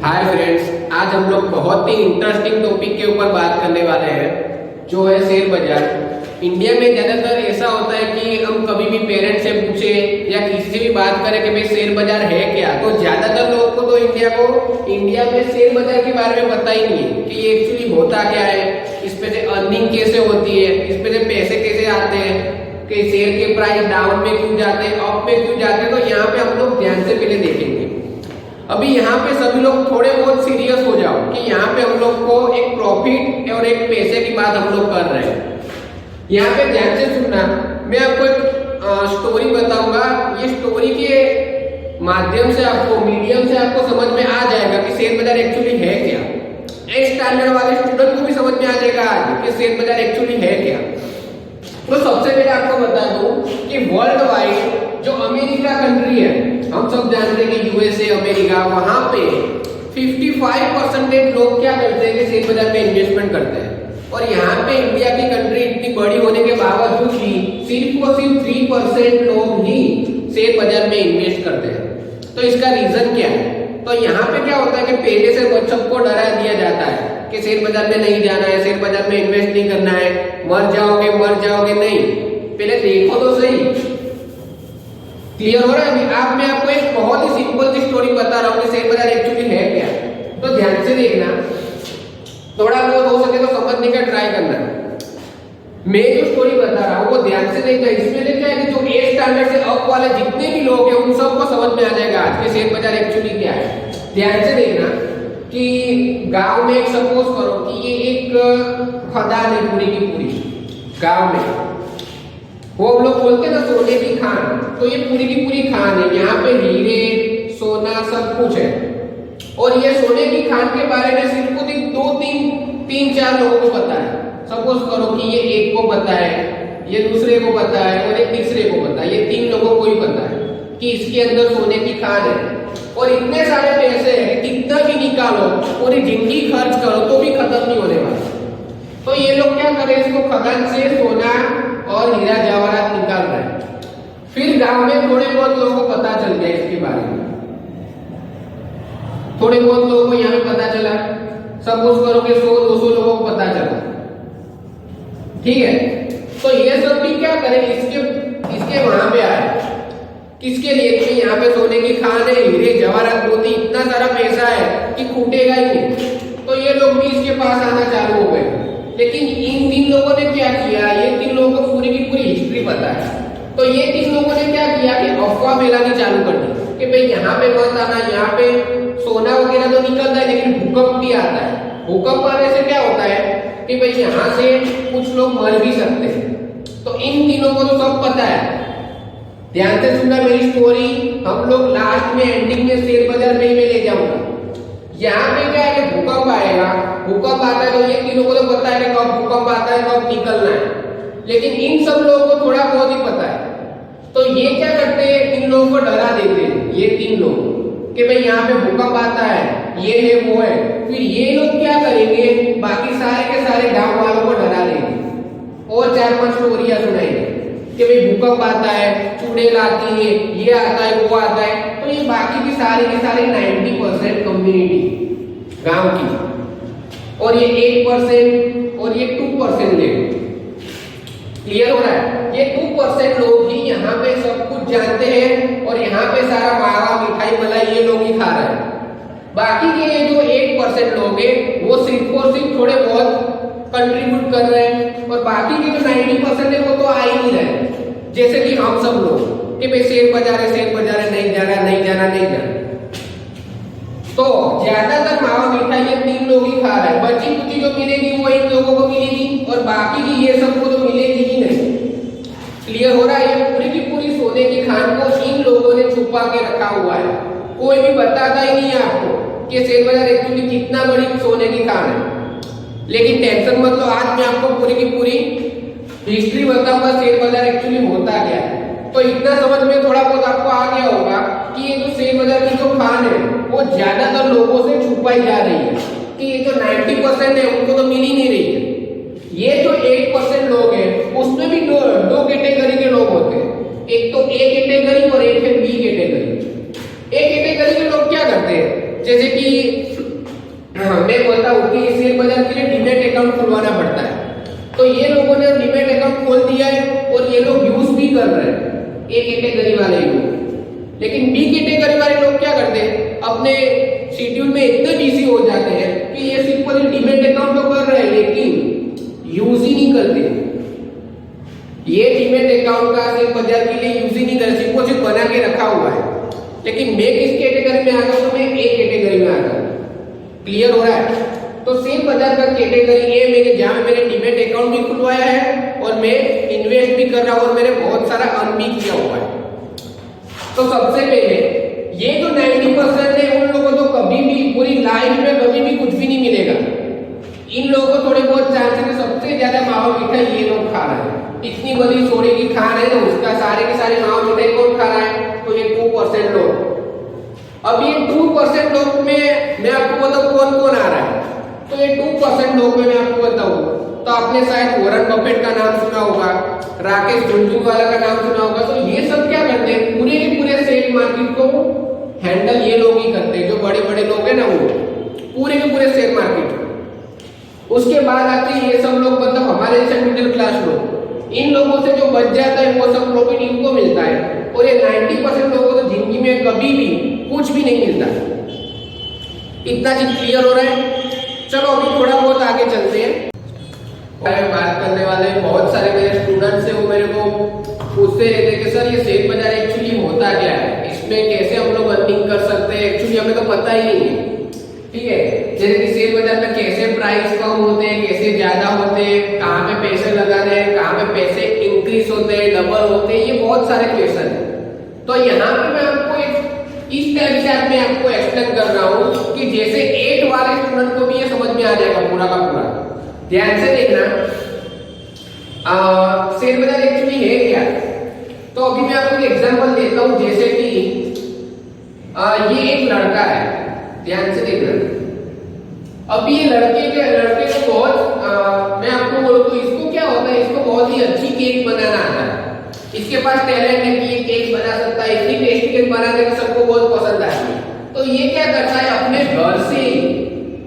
Hi friends, आज हम लोग बहुत ही इंटरेस्टिंग टॉपिक के ऊपर बात करने वाले हैं, जो है शेयर बाजार। इंडिया में ज्यादातर ऐसा होता है कि हम कभी भी पेरेंट्स से पूछे या किसी से भी बात करें कि भाई शेयर बाजार है क्या, तो ज्यादातर लोगों को तो इंडिया में शेयर बाजार के बारे में पता ही नहीं है कि ये एक्चुअली होता क्या है, इस पे से अर्निंग कैसे होती है, इस पे से पैसे कैसे आते हैं, कि शेयर के प्राइस डाउन में क्यों जाते हैं, अप में क्यों जाते हैं। तो यहाँ पे हम लोग ध्यान से पहले देखेंगे। अभी यहाँ पे सभी लोग थोड़े बहुत सीरियस हो जाओ कि यहाँ पे हम लोग को एक प्रॉफिट और एक पैसे की बात हम लोग कर रहे हैं। यहाँ पे ध्यान से सुनना, मैं आपको एक स्टोरी बताऊंगा। ये स्टोरी के माध्यम से आपको, मीडियम से आपको समझ में आ जाएगा कि शेयर बाजार एक्चुअली है क्या। एक स्टैंडर्ड वाले स्टूडेंट को भी समझ में आ जाएगा आज कि शेयर बाजार एक्चुअली है क्या। तो सबसे पहले आपको बता दूं कि वर्ल्ड वाइड जो अमेरिका कंट्री है, हम सब जानते हैं कि यूएसए अमेरिका, वहां पे 55% लोग क्या करते हैं कि शेयर बाजार में इन्वेस्टमेंट करते हैं। और यहाँ पे इंडिया की कंट्री इतनी बड़ी होने के बावजूद भी सिर्फ और सिर्फ 3% लोग ही शेयर बाजार में इन्वेस्ट करते हैं। तो इसका रीजन क्या है? तो यहाँ पे क्या होता है कि पहले से बच्चों को डरा दिया जाता है कि शेयर बाजार में नहीं जाना है, शेयर बाजार में इन्वेस्ट नहीं करना है, मर जाओगे नहीं। पहले देखो तो सही, क्लियर हो रहा है? अभी मैं आपको एक बहुत ही सिंपल सी स्टोरी बता रहा हूँ कि शेयर बाजार एक्चुअली है क्या। तो ध्यान से देखना, थोड़ा बहुत हो सके तो समझने का ट्राई करना। मैं जो स्टोरी बता रहा हूँ वो ध्यान से देखना। इसमें क्या है कि जो ए स्टैंडर्ड से अप वाले जितने भी लोग हैं उन सबको समझ में आ जाएगा आज के शेयर बाजार एक्चुअली क्या है। ध्यान से देखना कि गांव में एक सपोज करो कि ये एक खदान है पूरी की पूरी गांव में, वो हम लोग बोलते हैं ना सोने की खान। तो ये पूरी की पूरी खान है, यहाँ पे हीरे सोना सब कुछ है। और ये सोने की खान के बारे में सिर्फ तीन चार लोगों को पता है। सपोज करो कि ये एक को पता है, ये दूसरे को पता है और एक तीसरे को पता है। ये 3 लोगों को ही पता है कि इसके अंदर सोने की खान है। और इतने सारे पैसे हैं, कितना भी निकालो, पूरी जिंदगी खर्च करो तो भी खत्म नहीं होने वाला। तो ये लोग क्या करें, इसको खदान से सोना और हीरा जवाहरात निकाल रहे हैं। फिर गांव में थोड़े बहुत लोगों को पता चल गया इसके बारे में, थोड़े बहुत लोगों को यहाँ पे पता चला। सपोज करो कि 100-200 लोगों को पता चला, ठीक है। तो ये सब भी क्या करें, इसके वहां पे आए, किसके लिए कि यहाँ पे सोने की खान है, हीरे जवाहरात मोती, इतना सारा पैसा है कि खूटेगा ही नहीं। तो ये लोग भी इसके पास आना चालू हो गए। लेकिन इन 3 लोगों ने क्या किया, ये 3 लोगों को पूरी की पूरी हिस्ट्री पता है। तो ये 3 लोगों ने क्या किया कि अफवाह फैलानी चालू कर दी कि भाई यहाँ पे मत आना, यहाँ पे सोना वगैरह तो निकलता है लेकिन भूकंप भी आता है। भूकंप आने से क्या होता है कि भाई यहाँ से कुछ लोग मर भी सकते हैं। तो इन तीनों को तो सब पता है। ध्यान से सुनना मेरी स्टोरी, हम लोग लास्ट में एंडिंग में शेयर बाजार में ही मैं ले जाऊंगा। यहाँ पे क्या है कि भूकंप आएगा, भूकंप आता है तो ये तीनों को तो पता है कि कब भूकंप आता है, कब निकलना है। लेकिन इन सब लोगों को थोड़ा बहुत ही पता है। तो ये क्या करते हैं, इन लोगों को डरा देते हैं ये 3 लोग कि भाई यहाँ पे भूकंप आता है, ये है वो है। फिर ये लोग क्या करेंगे, बाकी सारे के सारे गांव वालों को डरा देंगे और 4-5 स्टोरियां सुनाएंगे कि भाई भूकंप आता है, चुड़ैल आती है, ये आता है वो आता है। तो ये बाकी की सारी 90% कम्युनिटी गांव की, और ये 1% और ये 2% ले। क्लियर हो रहा है? ये 2% लोग ही यहाँ पे सब कुछ जानते हैं और यहाँ पे सारा मावा मिठाई मलाई ये लोग ही खा रहे हैं। बाकी के ये जो 1% लोग हैं वो सिर्फ और सिर्फ थोड़े बहुत कंट्रीब्यूट कर रहे हैं, और बाकी के जो 90% है वो तो आ ही नहीं रहे। जैसे कि हम सब लोग कि भाई शेयर बाजार है, नहीं जाना। तो ज्यादातर मावा मिठाई ये 3 लोग ही खा रहे हैं। बची कुची जो मिलेगी वो इन लोगों को मिलेगी और बाकी की ये सबको तो मिलेगी ही नहीं। क्लियर हो रहा है? ये पूरी की पूरी सोने की खान को इन लोगों ने छुपा के रखा हुआ है। कोई भी बताता ही नहीं है आपको कि शेयर बाजार एक्चुअली कितना बड़ी सोने की खान है। लेकिन टेंशन मत लो, आज मैं आपको पूरी की पूरी हिस्ट्री बताऊंगा शेयर बाजार एक्चुअली होता क्या है। तो इतना समझ में थोड़ा बहुत आपको आ गया होगा कि ये जो शेयर बाजार की जो खान है वो ज्यादातर लोगों से छुपाई जा रही है, कि ये जो 90% है उनको तो मिल ही नहीं रही है। ये जो 8% लोग हैं उसमें भी दो कैटेगरी के लोग होते हैं। एक तो ए कैटेगरी और एक है बी कैटेगरी। ए कैटेगरी के लोग क्या करते हैं, जैसे कि मैं बोलता हूँ कि शेयर बाजार के लिए डीमैट अकाउंट खुलवाना पड़ता है, तो ये लोगों ने डीमैट अकाउंट खोल दिया है और ये लोग यूज भी कर रहे हैं, ए कैटेगरी वाले लोग। लेकिन बी कैटेगरी वाले लोग क्या करते हैं, अपने शेड्यूल में इतने बिजी हो जाते हैं कि ये सिंपल डीमैट अकाउंट तो कर रहे हैं लेकिन यूज ही नहीं करते। ये डीमैट अकाउंट का शेयर बाजार के लिए यूज ही नहीं करते, सिर्फ बना के रखा हुआ है। लेकिन मैं किस कैटेगरी में आ गया हूं, तो मैं ए कैटेगरी में आ गया। क्लियर हो रहा है? तो शेयर बाजार का कैटेगरी ए में जहां मैंने डीमैट अकाउंट भी खुलवाया है और मैं इन्वेस्ट भी कर रहा हूं और मैंने बहुत सारा अर्न भी किया हुआ है। तो सबसे पहले ये जो 90% है उन लोगों को कभी भी पूरी लाइफ में कभी भी कुछ भी नहीं मिलेगा। इन लोगों को थोड़े बहुत चांस है कि सबसे ज्यादा मावा मिठाई ये लोग खा रहे हैं। इतनी बड़ी सोने की खान है ना, उसका सारे के सारे मावा मिठाई कौन खा रहा है, तो ये 2% लोग। अब ये 2% लोग में मैं आपको बताऊं कौन कौन आ रहा है। तो ये 2% लोग में मैं आपको बताऊं तो आपने शायद वॉरेन बफेट का नाम सुना होगा, राकेश झुनझुनवाला का नाम सुना होगा। तो ये सब क्या करते हैं, पूरे के पूरे शेयर मार्केट को हैंडल ये लोग ही करते हैं, जो बड़े बड़े लोग हैं ना, वो पूरे के पूरे शेयर मार्केट। उसके बाद आते हैं ये सब लोग, मतलब हमारे जैसे मिडिल क्लास लोग। इन लोगों से जो बच जाता है वो सब प्रॉफिट इनको मिलता है और ये 90% लोगों को जिंदगी में कभी भी कुछ भी नहीं मिलता। इतना चीज क्लियर हो रहा है? चलो अभी थोड़ा बहुत आगे चलते हैं। बात करने वाले बहुत सारे मेरे स्टूडेंट्स हैं, वो मेरे को पूछते रहते कि सर ये शेयर बाजार एक्चुअली होता क्या है, इसमें कैसे हम लोग अर्निंग कर सकते हैं। एक्चुअली हमें तो पता ही नहीं है, ठीक है। जैसे कि शेयर बाजार में कैसे प्राइस कम होते हैं, कैसे ज्यादा होते हैं, कहाँ पे पैसे लगाने हैं, कहाँ पे पैसे इंक्रीज होते हैं, डबल होते हैं, ये बहुत सारे क्वेश्चन है। तो यहाँ पे मैं आपको एक इस तरह से मैं आपको एक्सप्लेन कर रहा हूँ कि जैसे 8 वाले स्टूडेंट को भी ये समझ में आ जाएगा पूरा का पूरा। ध्यान से देखना, शेयर बाजार एक्चुअली है क्या। तो अभी मैं आपको एक एग्जांपल देता हूँ, जैसे कि ये एक लड़का है, ध्यान से देखना। अब ये लड़के को बहुत मैं आपको बोलूं तो इसको क्या होता है, इसको बहुत ही अच्छी केक बनाना आता है। इसके पास टैलेंट है कि ये केक बना सकता है, इतनी टेस्टी केक बना देगा सबको बहुत पसंद आती है। तो ये क्या करता है, अपने घर से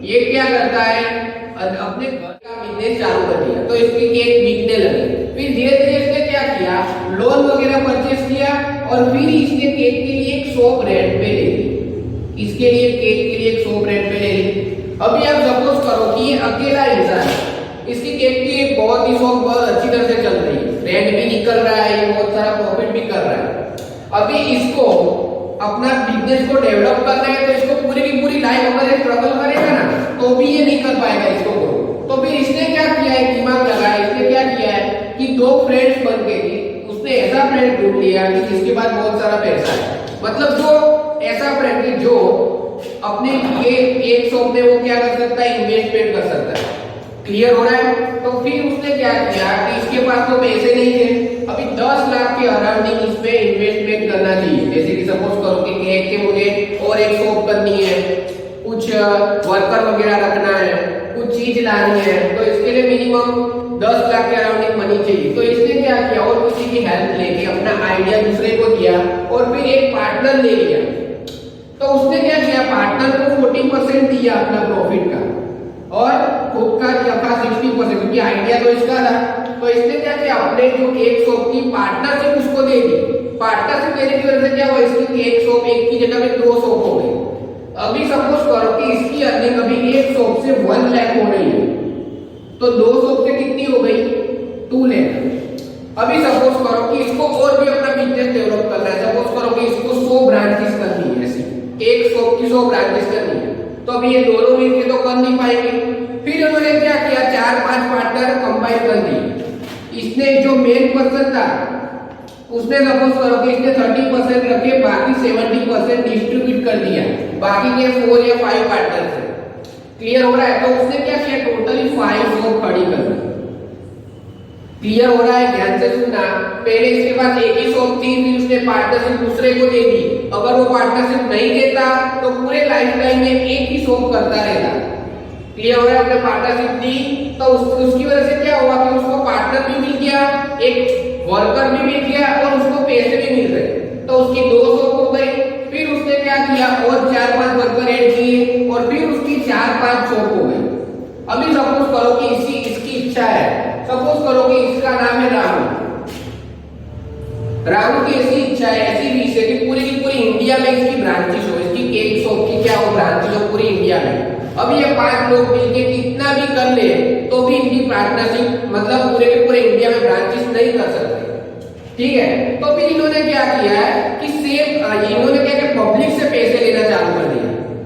ये क्या करता है, अपने घर का बिजनेस चालू कर दिया। तो इसकी केक बिकने लगी। फिर धीरे धीरे इसने क्या किया, लोन वगैरह परचेस किया और फिर इसने केक के लिए एक शॉप रेंट पे ले ली। इसके लिए केक के लिए एक शॉप रेंट पे ले ली। अभी आप सपोज करो कि ये अकेला इंसान है, इसकी केक की बहुत ही शॉप बहुत अच्छी तरह से चल रही है, रेंट भी निकल रहा है, ये बहुत सारा प्रॉफिट भी कर रहा है। अभी इसको अपना बिजनेस को डेवलप करना है, तो इसको पूरी की पूरी लाइफ अगर स्ट्रगल करेगा ना तो भी ये नहीं कर पाएगा इसको। तो फिर इसने क्या किया है, दिमाग लगाया, इसने क्या किया है कि 2 फ्रेंड्स बन के उसने ऐसा फ्रेंड ढूंढ लिया कि जिसके पास बहुत सारा पैसा है, मतलब जो ऐसा फ्रेंड है जो अपने ये एक शॉप में वो क्या कर सकता है, इन्वेस्टमेंट कर सकता है। क्लियर हो रहा है? तो फिर उसने क्या किया कि इसके पास तो पैसे नहीं थे, अभी 10 लाख के अराउंडिंग इसमें इन्वेस्टमेंट करना चाहिए। जैसे कि सपोज करो कि केक के मुझे और एक शॉप करनी है, कुछ वर्कर वगैरह रखना है, कुछ चीज लानी है, तो इसके लिए मिनिमम 10 लाख के अराउंडिंग मनी चाहिए। तो इसने क्या किया, और किसी की हेल्प लेके अपना आइडिया दूसरे को दिया और फिर एक पार्टनर ले लिया। तो उसने क्या किया, पार्टनर को 40% दिया अपना प्रॉफिट का और खुद का दिया था 60%, क्योंकि आइडिया तो इसका था। तो इसने क्या किया, अपने जो केक शॉप की पार्टनरशिप उसको दे दी। पार्टनरशिप देने की वजह से क्या हुआ, इसकी केक शॉप एक की जगह पे 2 शॉप हो गई। अभी सपोज करो कि इसकी अर्निंग अभी एक शॉप से 1 लाख हो रही है, तो 2 शॉप से कितनी हो गई, 2 लाख। अभी सपोज करो कि इसको और भी अपना बिजनेस डेवलप करना है, सपोज करो कि इसको 100 ब्रांचेस करनी है, ऐसी एक शॉप की 100 ब्रांचेस करनी है, तो अभी ये दोनों मिलके तो कर नहीं पाएंगे। फिर उन्होंने क्या किया, 4-5 पार्टनर कंबाइन कर दिए। इसने जो मेन पर्सन था उसने सपोज करो कि इसने 30% रखे, बाकी 70% डिस्ट्रीब्यूट कर दिया, बाकी के 4 या 5 पार्टनर थे। क्लियर हो रहा है? तो उसने क्या किया, टोटली 5 शॉप खड़ी कर दी। क्लियर हो रहा है? ध्यान से सुनना। पहले इसके पास एक ही शॉप थी, फिर उसने पार्टनरशिप दूसरे को दे दी। अगर वो पार्टनरशिप नहीं देता तो पूरे लाइफ टाइम में एक ही शॉप करता रहेगा। क्लियर हो रहा है? उसने पार्टनरशिप दी तो उसकी वजह से क्या हुआ कि उसको पार्टनर भी मिल गया, एक वर्कर भी मिल गया और उसको पैसे भी मिल रहे, तो उसकी 2 शॉप हो गई। फिर उसने क्या किया, और 4-5 वर्कर ऐड किए, 5 शॉप हो गए। अभी सपोज करो कि इसकी इच्छा है, सपोज करो कि इसका नाम है राहुल की ऐसी इच्छा है, ऐसी विश है कि पूरी की पूरी इंडिया में इसकी ब्रांचेस हो, इसकी केक शॉप की क्या हो ब्रांचेस हो पूरी इंडिया में। अब ये 5 लोग मिलके कितना भी कर ले तो भी इनकी पार्टनरशिप मतलब पूरे के पूरे इंडिया में ब्रांचेस नहीं कर सकते, ठीक है। तो फिर इन्होंने क्या किया है कि इन्होंने क्या किया, पब्लिक से पैसे लेना चालू कर दिया।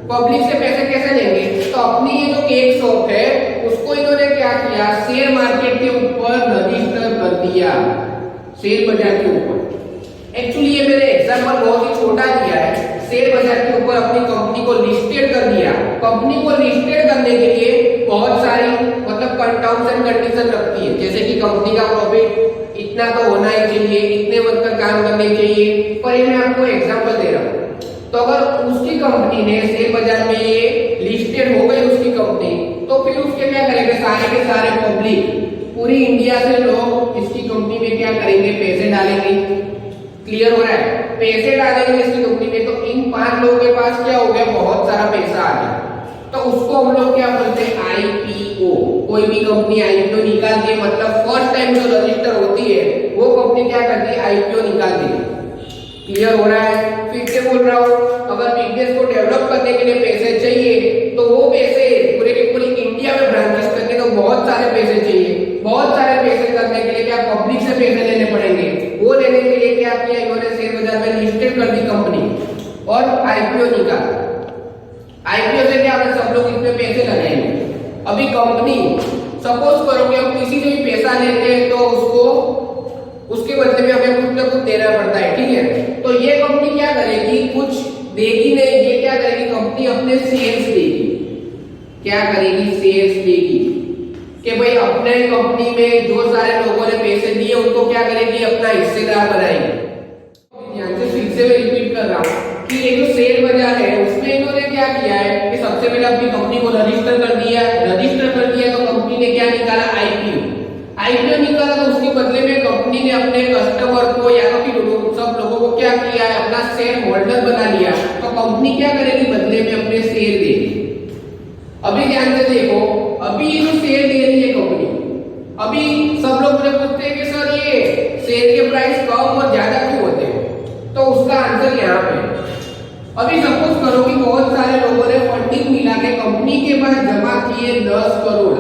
पब्लिक से पैसे कैसे लेंगे, तो अपनी ये जो केक शॉप है उसको इन्होंने क्या किया, शेयर मार्केट के ऊपर रजिस्टर कर दिया, शेयर बाजार के ऊपर। एक्चुअली ये मैंने एग्जांपल बहुत ही छोटा दिया है, शेयर बाजार के ऊपर अपनी कंपनी को लिस्टेड कर दिया। कंपनी को लिस्टेड करने के लिए बहुत सारी मतलब टर्म्स एंड कंडीशन रखती है, जैसे कि कंपनी का प्रॉफिट इतना तो होना ही चाहिए, इतने मतलब काम करने चाहिए। पर ये मैं आपको एग्जांपल दे रहा हूँ। तो अगर उसकी कंपनी ने शेयर बाजार में ये लिस्टेड हो गई उसकी कंपनी, तो फिर उसके क्या करेंगे, सारे के सारे पब्लिक पूरी इंडिया से लोग इसकी कंपनी में क्या करेंगे, पैसे डालेंगे। क्लियर हो रहा है, पैसे डालेंगे इसकी कंपनी में। तो इन 5 लोगों के पास क्या हो गया, बहुत सारा पैसा आ गया। तो उसको हम लोग क्या बोलते हैं, आईपीओ। कोई भी कंपनी आईपीओ निकालती है, मतलब फर्स्ट टाइम जो रजिस्टर होती है वो कंपनी क्या करती है, आईपीओ निकालती है। क्लियर हो रहा है, फिर से बोल रहा हूं, अगर बिजनेस को डेवलप करने के लिए पैसे चाहिए तो वो पैसे पूरे के पूरी इंडिया में ब्रांचेस करके तो बहुत सारे पैसे चाहिए। बहुत सारे पैसे करने के लिए क्या पब्लिक से पैसे लेने पड़ेंगे। वो लेने के लिए क्या किया इन्होंने, शेयर बाजार में लिस्टेड कर दी कंपनी और आईपीओ निकाला। आईपीओ से क्या होगा, सब लोग इसमें पैसे लगाएंगे। अभी कंपनी सपोज करो कि हम किसी से भी पैसा लेते हैं तो उसके बदले में हमें कुछ ना कुछ देना पड़ता है, ठीक है। तो ये कंपनी क्या करेगी, कुछ देगी नहीं, ये क्या करेगी, कंपनी अपने शेयर्स देगी। क्या करेगी, शेयर्स देगी कि भाई अपने कंपनी में जो सारे लोगों ने पैसे दिए उनको क्या करेगी, अपना हिस्सेदार बनाएगी। ध्यान से फिर से मैं रिपीट कर रहा हूँ कि ये जो शेयर बाजार है उसमें इन्होंने क्या किया है कि सबसे पहले अपनी कंपनी को रजिस्टर कर दिया। रजिस्टर कर दिया तो कंपनी ने क्या निकाला, आईपीओ। आईपीओ निकाला तो उसके बदले में कंपनी ने अपने कस्टमर को या तो फिर सब लोगों को क्या किया है, अपना शेयर होल्डर बना लिया। तो कंपनी क्या करेगी, बदले में अपने शेयर देगी। अभी ध्यान से देखो, अभी ये जो शेयर दे रही है कंपनी, अभी सब लोग मुझे पूछते हैं कि सर ये शेयर के प्राइस कम और ज्यादा क्यों होते हैं, तो उसका आंसर यहाँ पे। अभी सपोज करो कि बहुत सारे लोगों ने फंडिंग मिला के कंपनी के पास जमा किए 10 करोड़।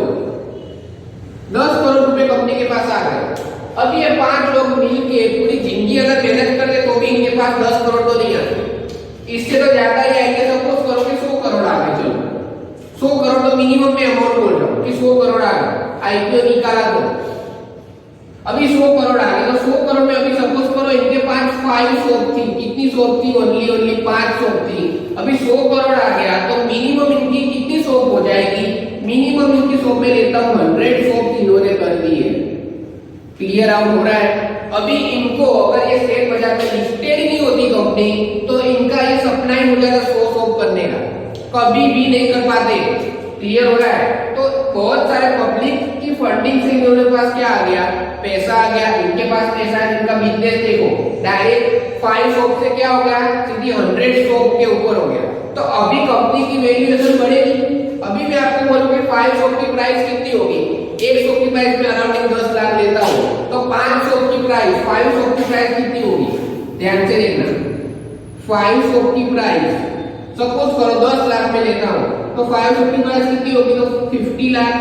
10 करोड़ रुपए कंपनी के पास आ गए। अब ये 5 लोग मिलके पूरी जिंदगी अगर मेहनत करते तो भी इनके पास 10 करोड़ तो नहीं आते, इससे तो ज्यादा ही आएंगे। सपोज करो कि 100 करोड़ आ गए, चलो 100 करोड़ तो मिनिमम में अमाउंट बोल रहा हूँ कि 100 करोड़ आ गए, आईपीओ निकाला तो अभी 100 करोड़ आ गए। तो 100 करोड़ में अभी सपोज करो इनके पास 5 शॉप थी, कितनी शॉप थी, ओनली 5 शॉप थी। अभी 100 करोड़ आ गया तो मिनिमम इनकी कितनी शॉप हो जाएगी, मिनिमम इनकी शॉप में लेता हूँ 100 शॉप इन्होंने कर दी है। क्लियर आउट हो रहा है। अभी इनको अगर ये शेयर बाजार में लिस्टेड नहीं होती कंपनी तो इनका ये सपना ही हो जाएगा 100 शॉप करने का, कभी भी नहीं कर पाते। क्लियर हो रहा है। तो बहुत सारे पब्लिक की फंडिंग से इन्होंने पास क्या आ गया, पैसा आ गया। इनके पास पैसा है, इनका बिजनेस देखो डायरेक्ट 5 शॉप से क्या हो गया, सीधी 100 शॉप के ऊपर हो गया। तो अभी कंपनी की वैल्यूएशन बढ़ेगी। अभी मैं आपको बोलूं कि 5 शॉप की प्राइस कितनी होगी, एक शॉप की प्राइस में अराउंड 10 लाख लेता हूं तो 5 शॉप की प्राइस, 5 शॉप की प्राइस कितनी होगी, ध्यान से देखना। 5 शॉप की प्राइस सपोज करो 10 लाख में लेता हूं तो 5 शॉप की प्राइस कितनी होगी, तो 50 लाख।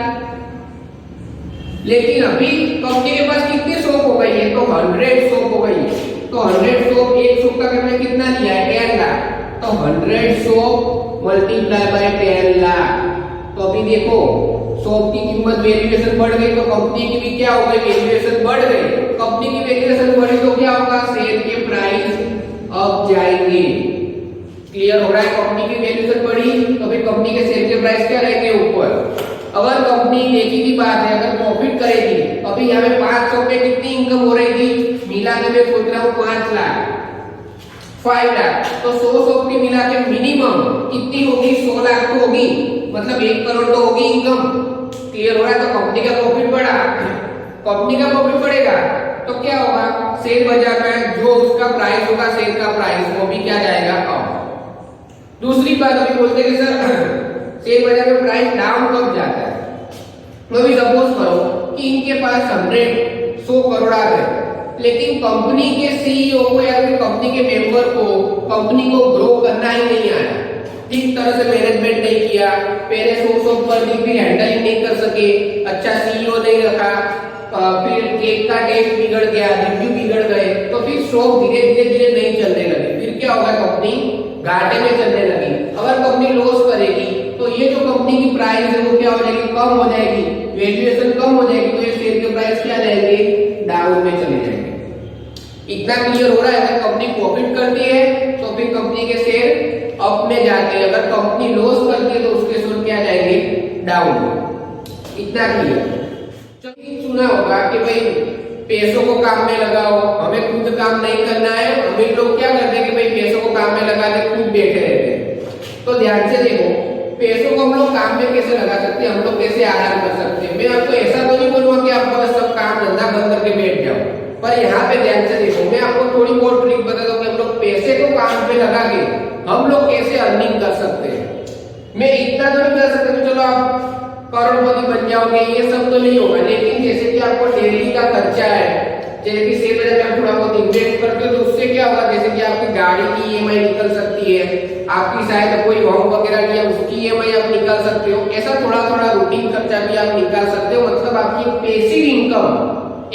लेकिन अभी कंपनी के पास कितनी शॉप हो गई है, तो 100 शॉप हो गई है। तो 100 शॉप, एक शॉप का मैंने कितना लिया है, 10 लाख। तो 100 शॉप मल्टीप्लाई बाय 10 लाख। तो अभी देखो शॉप की कीमत वैल्यूएशन बढ़ गई तो कंपनी की भी क्या हो गई, वैल्यूएशन बढ़ गई। कंपनी की वैल्यूएशन बढ़ी तो क्या होगा, शेयर के प्राइस अप जाएंगे। क्लियर हो रहा है। कंपनी की वैल्यूएशन बढ़ी तो फिर कंपनी के शेयर के प्राइस क्या रहेंगे, ऊपर। अगर कंपनी एक ही बात है, अगर प्रॉफिट करेगी, अभी यहाँ पे 500 पे कितनी इनकम हो रही थी, मिला के मैं सोच रहा हूँ 5 लाख 5 लाख। तो 100 शॉप की मिला के मिनिमम कितनी होगी, 100 लाख तो होगी, मतलब 1 करोड़ तो होगी इनकम। क्लियर हो रहा है। तो कंपनी का प्रॉफिट बढ़ा, कंपनी का प्रॉफिट बढ़ेगा तो क्या होगा, शेयर बाजार में जो उसका प्राइस होगा, शेयर का प्राइस वो भी क्या जाएगा, अप। दूसरी बात अभी बोलते हैं सर शेयर बाजार में प्राइस डाउन कब जाता है? तो अभी सपोज करो कि इनके पास 100 करोड़ आ गए, लेकिन कंपनी के सीईओ को या फिर कंपनी के मेंबर को कंपनी को ग्रो करना ही नहीं आया, ठीक तरह से मैनेजमेंट नहीं किया, पहले सोर्स ऑफ फंडिंग भी हैंडलिंग नहीं कर सके, अच्छा सीईओ नहीं रखा, फिर केक का टेस्ट बिगड़ गया, रिव्यू बिगड़ गए, तो फिर स्टॉक धीरे धीरे नहीं चलने लगे। फिर क्या होगा? कंपनी घाटे में चलने लगी। अगर कंपनी लॉस करेगी तो ये जो कंपनी की प्राइस है वो क्या हो जाएगी? कम हो जाएगी, वैल्यूएशन कम हो जाएगी, तो ये शेयर के प्राइस क्या जाएंगे? डाउन में चले जाएंगे। इतना क्लियर हो रहा है? अगर कंपनी प्रॉफिट करती है तो फिर कंपनी के शेयर अप में जाते हैं, अगर कंपनी लॉस करती है तो उसके शेयर क्या जाएंगे? डाउन में। इतना क्लियर। सुना होगा कि भाई पैसों को काम में लगाओ, हमें खुद काम नहीं करना है। अमीर लोग क्या करते हैं कि भाई पैसों को काम में लगा के खुद बैठे रहते हैं। तो ध्यान से देखो, पैसों को हम लोग काम में कैसे लगा सकते हैं, हम लोग कैसे आराम कर सकते हैं। मैं आपको ऐसा तो नहीं बोलूंगा कि आप बस सब काम धंधा बंद करके बैठ जाओ, पर यहाँ पे ध्यान से देखो, मैं आपको थोड़ी बहुत ट्रिक बता दूं कि हम लोग पैसे को काम पे लगा के हम लोग कैसे अर्निंग कर सकते हैं। मैं इतना तो नहीं कर सकता कि चलो आप करोड़पति बन जाओगे, ये सब तो नहीं होगा, लेकिन जैसे कि आपको डेली का खर्चा है, जैसे कि शेयर बाजार में थोड़ा बहुत इन्वेस्ट करते हो तो उससे क्या होगा? जैसे कि आपकी गाड़ी की ईएमआई निकल सकती है, आपकी शायद कोई होम वगैरह किया उसकी ईएमआई आप निकाल सकते हो। ऐसा थोड़ा थोड़ा रूटीन खर्चा भी आप निकाल सकते हो। मतलब आपकी पैसिव इनकम,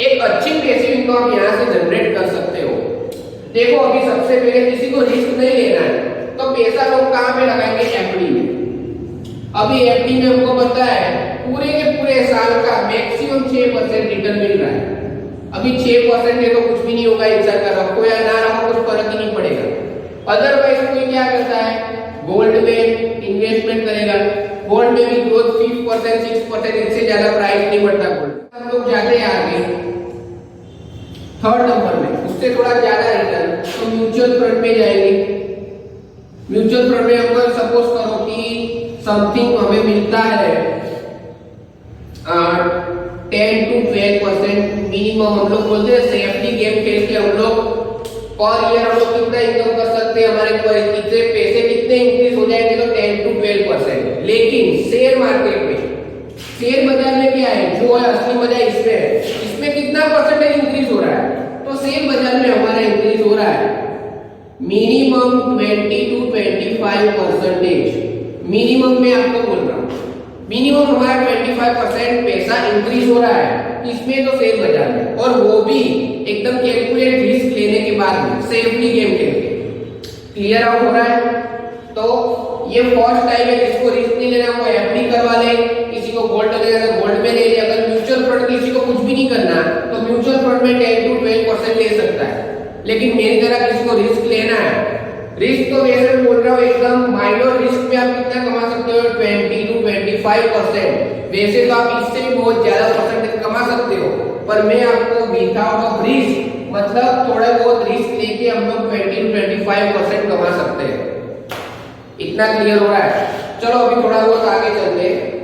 एक अच्छी पैसिव इनकम आप यहाँ से जनरेट कर सकते हो। देखो, अभी सबसे पहले किसी को रिस्क नहीं लेना है, तो पैसा लोग कहाँ पे लगाएंगे? एफडी में। अभी एफडी में हमको पता है पूरे के पूरे साल का मैक्सिमम 6% रिटर्न मिल रहा है। अभी 6% है तो कुछ भी नहीं होगा, इंसान का रखो या ना रखो कुछ फर्क ही नहीं पड़ेगा। अदरवाइज कोई क्या करता है? गोल्ड में इन्वेस्टमेंट करेगा, गोल्ड में भी ग्रोथ 5% 6%, इससे ज्यादा प्राइस नहीं बढ़ता गोल्ड। हम लोग जाते हैं आगे थर्ड नंबर में, उससे थोड़ा ज्यादा रिटर्न, तो म्यूचुअल फंड में जाएंगे। म्यूचुअल फंड में हमको सपोज करो कि समथिंग हमें मिलता है 10 to 12% मिनिमम। हम लोग बोलते हैं सेफली गेम खेल के हम लोग पर ईयर हम लोग कितना इनकम कर सकते हैं, हमारे कितने पैसे कितने इंक्रीज हो जाएंगे? तो 10 to 12%। लेकिन शेयर मार्केट में, शेयर बाजार में क्या है? जो है असली मजा इसमें है। इसमें कितना परसेंटेज इंक्रीज हो रहा है? तो शेयर बाजार में हमारा इंक्रीज हो रहा है मिनिमम 20 to 25%। मिनिमम मैं आपको बोल रहा हूँ, मिनिमम हमारा 25% पैसा इंक्रीज हो रहा है इसमें, तो शेयर बाजार में, और वो भी एकदम कैलकुलेट रिस्क लेने के बाद में, सेफली गेम खेल के। क्लियर आउट हो रहा है? तो ये फर्स्ट टाइम है, जिसको रिस्क नहीं लेना वो एफडी करवा ले, किसी को गोल्ड लेना तो गोल्ड में ले ले। अगर म्यूचुअल फंड किसी को कुछ भी नहीं करना तो म्यूचुअल फंड में 10 to 12% ले सकता है। लेकिन मेरी तरह किसी को रिस्क लेना है, रिस्क तो वैसे बोल रहा हूँ एकदम माइनर रिस्क में आप कितना कमा सकते हो? 20 to 25%। वैसे तो आप इससे भी बहुत ज्यादा परसेंटेज कमा सकते हो, पर मैं आपको विदाउट ऑफ रिस्क, मतलब थोड़ा बहुत रिस्क लेके हम लोग 20 to 25% कमा सकते हैं। इतना क्लियर हो रहा है? चलो अभी थोड़ा बहुत आगे चलते हैं।